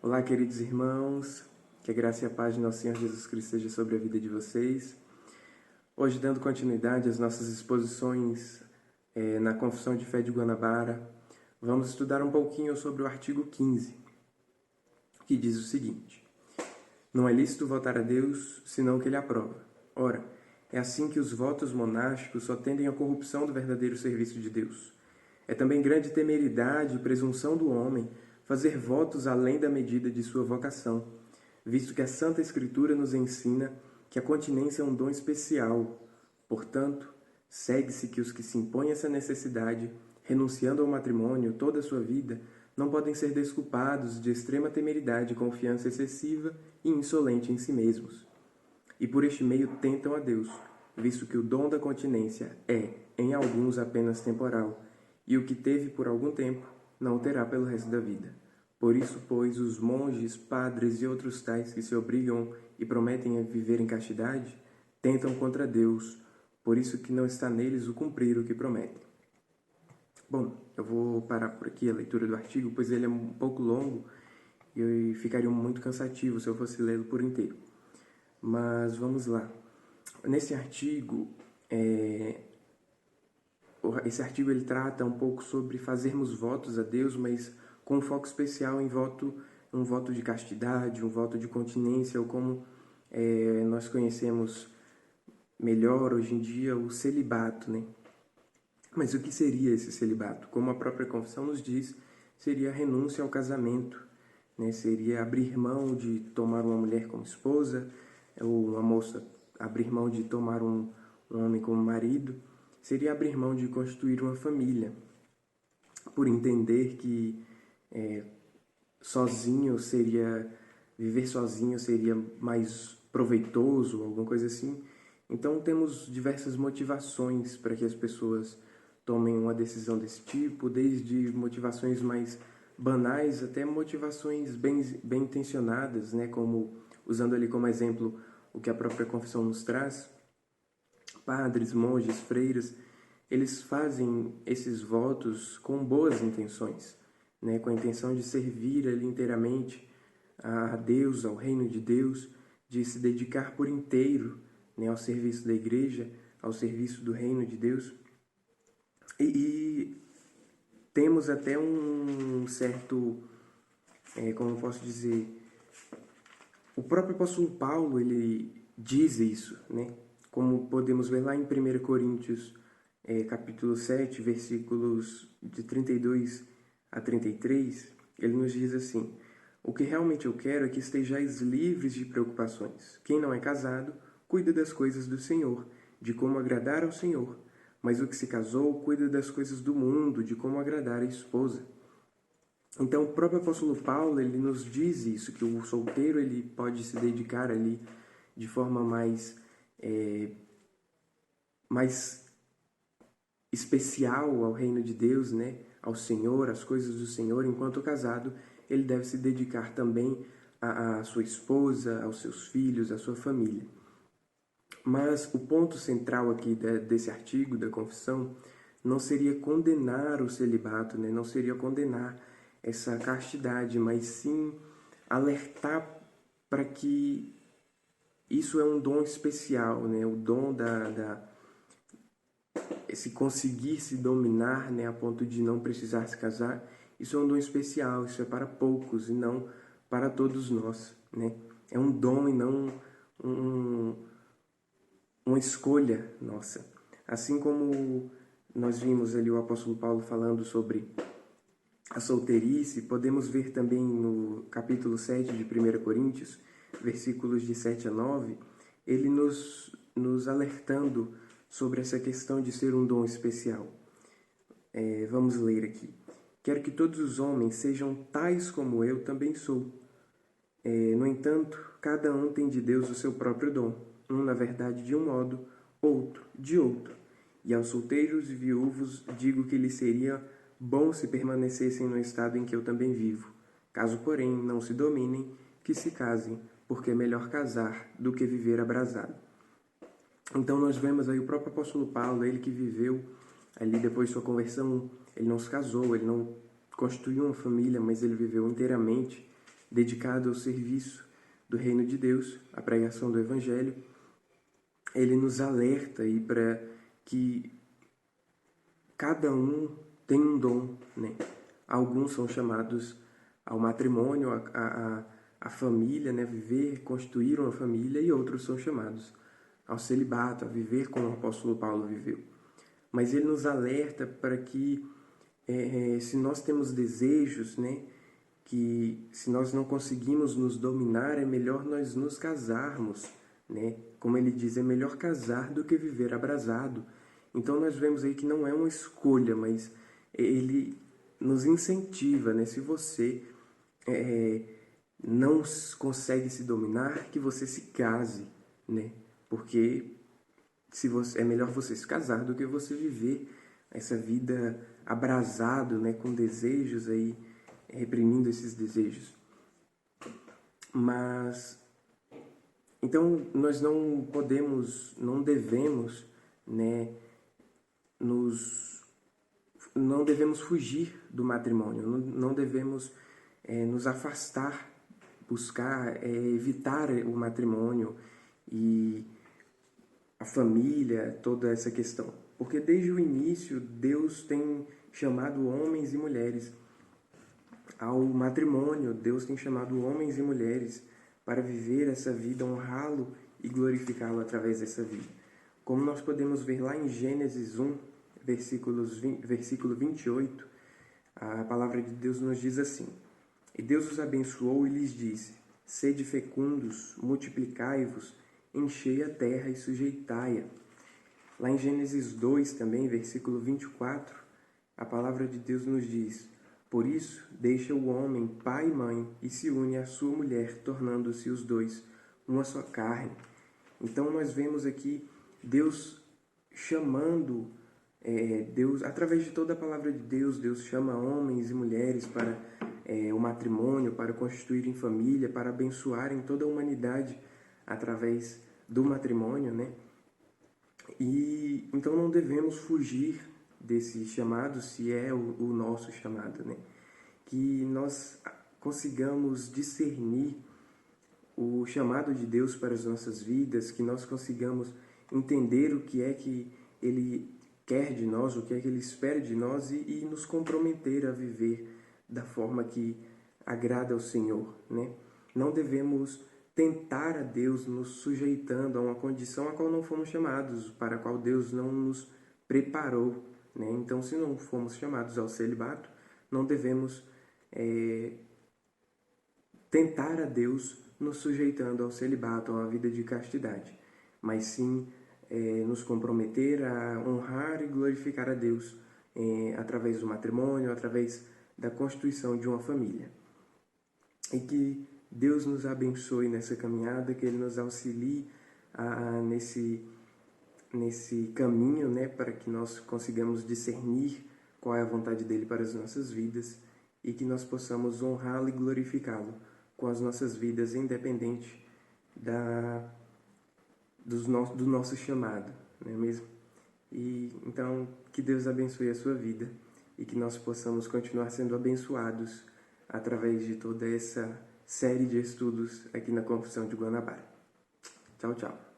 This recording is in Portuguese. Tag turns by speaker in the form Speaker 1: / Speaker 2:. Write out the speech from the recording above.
Speaker 1: Olá, queridos irmãos, que a graça e a paz de nosso Senhor Jesus Cristo seja sobre a vida de vocês. Hoje, dando continuidade às nossas exposições na Confissão de Fé de Guanabara, vamos estudar um pouquinho sobre o artigo 15, que diz o seguinte: não é lícito votar a Deus, senão o que ele aprova. Ora, é assim que os votos monásticos só tendem à corrupção do verdadeiro serviço de Deus. É também grande temeridade e presunção do homem fazer votos além da medida de sua vocação, visto que a Santa Escritura nos ensina que a continência é um dom especial. Portanto, segue-se que os que se impõem essa necessidade, renunciando ao matrimônio toda a sua vida, não podem ser desculpados de extrema temeridade, confiança excessiva e insolente em si mesmos. E por este meio tentam a Deus, visto que o dom da continência é, em alguns, apenas temporal, e o que teve por algum tempo não o terá pelo resto da vida. Por isso, pois, os monges, padres e outros tais que se obrigam e prometem a viver em castidade, tentam contra Deus, por isso que não está neles o cumprir o que prometem. Bom, eu vou parar por aqui a leitura do artigo, pois ele é um pouco longo e ficaria muito cansativo se eu fosse lê-lo por inteiro. Mas vamos lá. Nesse artigo, esse artigo ele trata um pouco sobre fazermos votos a Deus, mas com um foco especial em um voto de castidade, um voto de continência, ou como nós conhecemos melhor hoje em dia, o celibato, né? Mas o que seria esse celibato? Como a própria confissão nos diz, seria a renúncia ao casamento, né? Seria abrir mão de tomar uma mulher como esposa, ou uma moça abrir mão de tomar um homem como marido, seria abrir mão de constituir uma família, por entender que viver sozinho seria mais proveitoso, alguma coisa assim. Então temos diversas motivações para que as pessoas tomem uma decisão desse tipo, desde motivações mais banais até motivações bem intencionadas, né? Como, usando ali como exemplo o que a própria confissão nos traz, padres, monges, freiras, eles fazem esses votos com boas intenções, né? Com a intenção de servir ali inteiramente a Deus, ao reino de Deus, de se dedicar por inteiro, né, ao serviço da igreja, ao serviço do reino de Deus. E temos até um certo, como eu posso dizer, o próprio apóstolo Paulo, ele diz isso, né? Como podemos ver lá em 1 Coríntios, capítulo 7, versículos de 32 a 33, ele nos diz assim: o que realmente eu quero é que estejais livres de preocupações. Quem não é casado, cuida das coisas do Senhor, de como agradar ao Senhor. Mas o que se casou, cuida das coisas do mundo, de como agradar a esposa. Então, o próprio apóstolo Paulo, ele nos diz isso, que o solteiro ele pode se dedicar ali de forma mais especial ao reino de Deus, né? Ao Senhor, às coisas do Senhor, enquanto o casado ele deve se dedicar também à sua esposa, aos seus filhos, à sua família. Mas o ponto central aqui desse artigo da confissão não seria condenar o celibato, né? Não seria condenar essa castidade, mas sim alertar para que isso é um dom especial, né? O dom se conseguir se dominar, né, a ponto de não precisar se casar, isso é um dom especial, isso é para poucos e não para todos nós, né? É um dom e não uma escolha nossa. Assim como nós vimos ali o apóstolo Paulo falando sobre a solteirice, podemos ver também no capítulo 7 de 1 Coríntios, versículos de 7 a 9, ele nos alertando sobre essa questão de ser um dom especial. Vamos ler aqui. Quero que todos os homens sejam tais como eu também sou. No entanto, cada um tem de Deus o seu próprio dom, um, na verdade, de um modo, outro, de outro. E aos solteiros e viúvos digo que lhes seria bom se permanecessem no estado em que eu também vivo. Caso, porém, não se dominem, que se casem, porque é melhor casar do que viver abrasado. Então nós vemos aí o próprio apóstolo Paulo, ele que viveu ali depois de sua conversão, ele não se casou, ele não constituiu uma família, mas ele viveu inteiramente dedicado ao serviço do reino de Deus, à pregação do Evangelho, ele nos alerta aí para que cada um tem um dom, né? Alguns são chamados ao matrimônio, a família, né? Viver, construir uma família, e outros são chamados ao celibato, a viver como o apóstolo Paulo viveu. Mas ele nos alerta para que, se nós temos desejos, né? Que se nós não conseguimos nos dominar, é melhor nós nos casarmos, né? Como ele diz, é melhor casar do que viver abrasado. Então nós vemos aí que não é uma escolha, mas ele nos incentiva, né? Se você não consegue se dominar, que você se case, né? Porque é melhor você se casar do que você viver essa vida abrasado, né? Com desejos aí, reprimindo esses desejos. Mas então nós não podemos, não devemos, né? Não devemos fugir do matrimônio, não devemos nos afastar, buscar evitar o matrimônio e a família, toda essa questão. Porque desde o início, Deus tem chamado homens e mulheres ao matrimônio. Deus tem chamado homens e mulheres para viver essa vida, honrá-lo e glorificá-lo através dessa vida. Como nós podemos ver lá em Gênesis 1, versículo 28, a palavra de Deus nos diz assim: E Deus os abençoou e lhes disse: Sede fecundos, multiplicai-vos, enchei a terra e sujeitai-a. Lá em Gênesis 2 também, versículo 24, a palavra de Deus nos diz: Por isso, deixa o homem pai e mãe e se une à sua mulher, tornando-se os dois uma só carne. Então nós vemos aqui Deus chamando, Deus, através de toda a palavra de Deus, Deus chama homens e mulheres para o matrimônio, para constituírem família, para abençoarem toda a humanidade através do matrimônio, né? E então não devemos fugir desse chamado, se é o nosso chamado, né? Que nós consigamos discernir o chamado de Deus para as nossas vidas, que nós consigamos entender o que é que Ele quer de nós, o que é que Ele espera de nós e nos comprometer a viver da forma que agrada ao Senhor, né? Não devemos tentar a Deus nos sujeitando a uma condição a qual não fomos chamados, para a qual Deus não nos preparou, né? Então, se não fomos chamados ao celibato, não devemos tentar a Deus nos sujeitando ao celibato, a uma vida de castidade, mas sim nos comprometer a honrar e glorificar a Deus através do matrimônio, através da constituição de uma família. E que Deus nos abençoe nessa caminhada, que Ele nos auxilie nesse caminho, né, para que nós consigamos discernir qual é a vontade dEle para as nossas vidas e que nós possamos honrá-lo e glorificá-lo com as nossas vidas, independente do nosso chamado, não é mesmo? E então, que Deus abençoe a sua vida e que nós possamos continuar sendo abençoados através de toda essa série de estudos aqui na Confissão de Guanabara. Tchau, tchau.